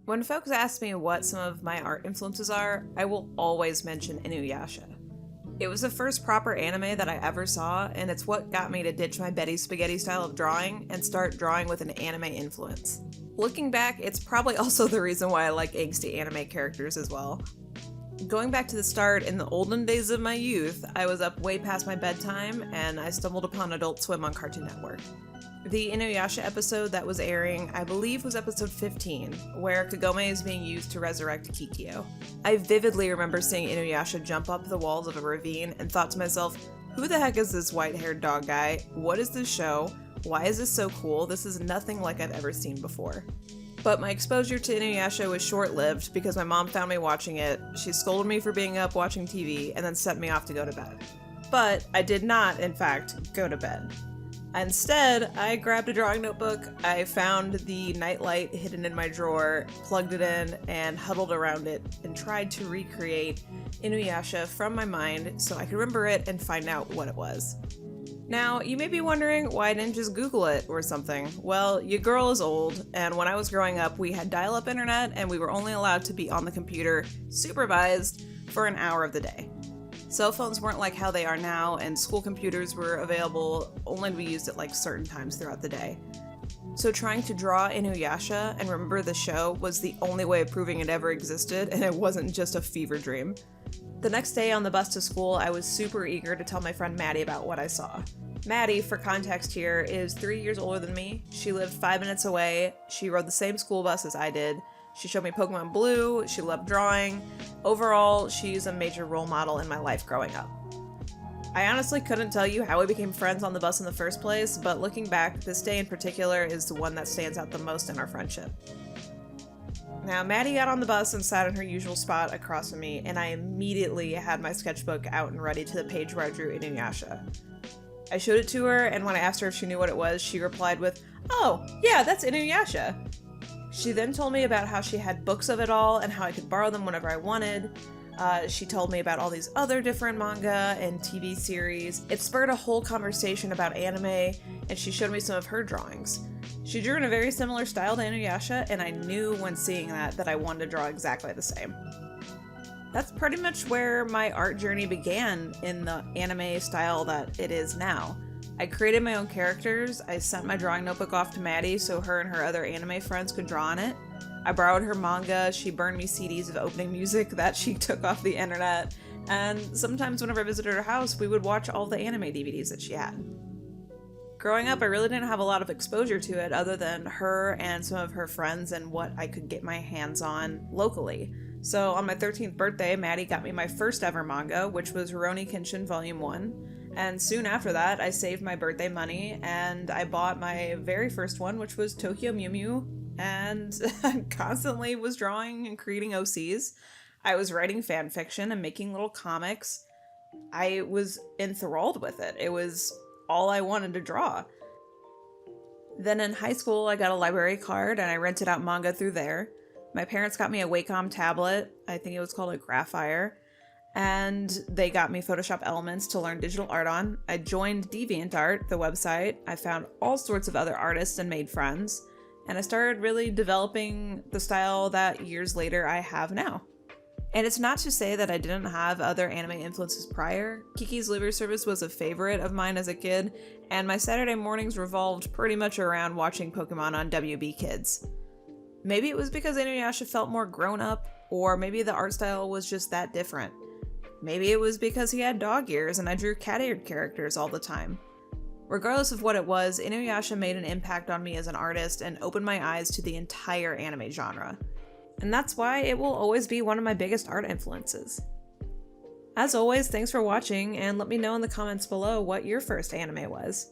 When folks ask me what some of my art influences are, I will always mention Inuyasha. It was the first proper anime that I ever saw, and it's what got me to ditch my Betty Spaghetti style of drawing and start drawing with an anime influence. Looking back, it's probably also the reason why I like angsty anime characters as well. Going back to the start, in the olden days of my youth, I was up way past my bedtime, and I stumbled upon Adult Swim on Cartoon Network. The Inuyasha episode that was airing, I believe, was episode 15, where Kagome is being used to resurrect Kikyo. I vividly remember seeing Inuyasha jump up the walls of a ravine and thought to myself, who the heck is this white-haired dog guy? What is this show? Why is this so cool? This is nothing like I've ever seen before. But my exposure to Inuyasha was short-lived because my mom found me watching it, she scolded me for being up watching TV, and then sent me off to go to bed. But I did not, in fact, go to bed. Instead, I grabbed a drawing notebook, I found the nightlight hidden in my drawer, plugged it in, and huddled around it, and tried to recreate Inuyasha from my mind so I could remember it and find out what it was. Now, you may be wondering why I didn't just Google it or something. Well, your girl is old, and when I was growing up, we had dial-up internet, and we were only allowed to be on the computer, supervised, for an hour of the day. Cell phones weren't like how they are now, and school computers were available only to be used at certain times throughout the day. So trying to draw Inuyasha and remember the show was the only way of proving it ever existed, and it wasn't just a fever dream. The next day on the bus to school, I was super eager to tell my friend Maddie about what I saw. Maddie, for context here, is 3 years older than me. She lived 5 minutes away. She rode the same school bus as I did. She showed me Pokemon Blue, she loved drawing. Overall, she's a major role model in my life growing up. I honestly couldn't tell you how we became friends on the bus in the first place, but looking back, this day in particular is the one that stands out the most in our friendship. Now, Maddie got on the bus and sat in her usual spot across from me, and I immediately had my sketchbook out and ready to the page where I drew Inuyasha. I showed it to her, and when I asked her if she knew what it was, she replied with, "Oh, yeah, that's Inuyasha." She then told me about how she had books of it all and how I could borrow them whenever I wanted. She told me about all these other different manga and TV series. It spurred a whole conversation about anime, and she showed me some of her drawings. She drew in a very similar style to Inuyasha, and I knew when seeing that I wanted to draw exactly the same. That's pretty much where my art journey began in the anime style that it is now. I created my own characters, I sent my drawing notebook off to Maddie so her and her other anime friends could draw on it. I borrowed her manga, she burned me CDs of opening music that she took off the internet, and sometimes whenever I visited her house, we would watch all the anime DVDs that she had. Growing up, I really didn't have a lot of exposure to it other than her and some of her friends and what I could get my hands on locally. So on my 13th birthday, Maddie got me my first ever manga, which was Rurouni Kenshin Volume 1. And soon after that, I saved my birthday money and I bought my very first one, which was Tokyo Mew Mew, and I constantly was drawing and creating OCs. I was writing fan fiction and making little comics. I was enthralled with it. It was all I wanted to draw. Then in high school, I got a library card and I rented out manga through there. My parents got me a Wacom tablet. I think it was called a Graphier. And they got me Photoshop Elements to learn digital art on. I joined DeviantArt, the website. I found all sorts of other artists and made friends. And I started really developing the style that years later I have now. And it's not to say that I didn't have other anime influences prior. Kiki's Delivery Service was a favorite of mine as a kid, and my Saturday mornings revolved pretty much around watching Pokemon on WB Kids. Maybe it was because Inuyasha felt more grown up, or maybe the art style was just that different. Maybe it was because he had dog ears and I drew cat-eared characters all the time. Regardless of what it was, Inuyasha made an impact on me as an artist and opened my eyes to the entire anime genre. And that's why it will always be one of my biggest art influences. As always, thanks for watching, and let me know in the comments below what your first anime was.